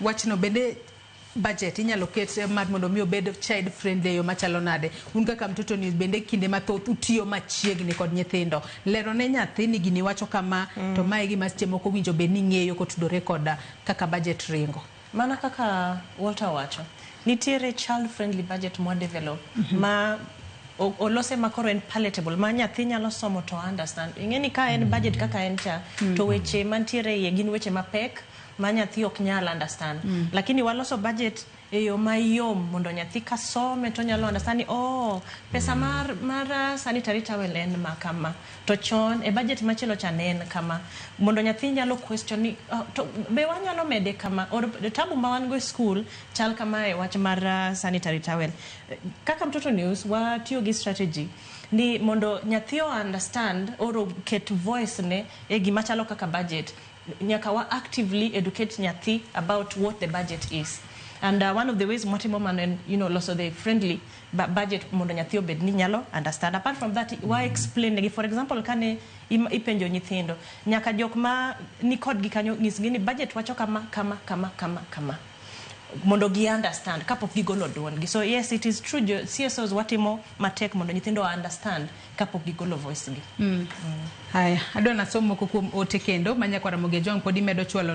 Wachno bende budget inyalo ket mar mondo mi obed child friendly yo machalo nade. Un kaka mtoto ni bende kinde mathoth utiyo machiegni kod nyithindo. Lero ne nyathi ni gini wacho kama to mae gima seche moko winjo be ni ng'eyo kotudore koda kaka budget ringo. Mana kaka Walter wacho. Nitiere child friendly budget mo develop ma olose makoro en palatable ma nyathi nyalo somo to understand. Ing'eni ka en budget kaka en cha to weche mantiere ye gin weche mapek ma nyathi ok nyal understand. Lakini waloso budget e yo mayom mondo nyathi ka some to nyalo understand ni pesa mar sanitary towel en makama to chon e budget machielo cha en kama mondo nyathi nyalo question ni to be wanyalo mede kama or tabu ma wan go school chal kama e wach mar sanitary towel. Kaka mtoto news watiyo gi strategy ni mondo nyathi understand or get voice ne e gima chalo kaka budget. Nyaka wa actively educate nyathi about what the budget is. And one of the ways Motimo man and loso the friendly budget mondo nyathi obed ni nyalo understand. Apart from that, wa explain for example kane ipenjo nyithindo nyaka jok ma ni kod gi kanyo ngisgi ni budget wacho kama mondo gi understand kapok gigolo duon gi. So yes, it is true CSOs watimo matek mondo nyithindo understand kapok gigolo voice gi. Haya, adona somo kuom ote kendo manya kwa Ramogi Jwang podi medo chwalo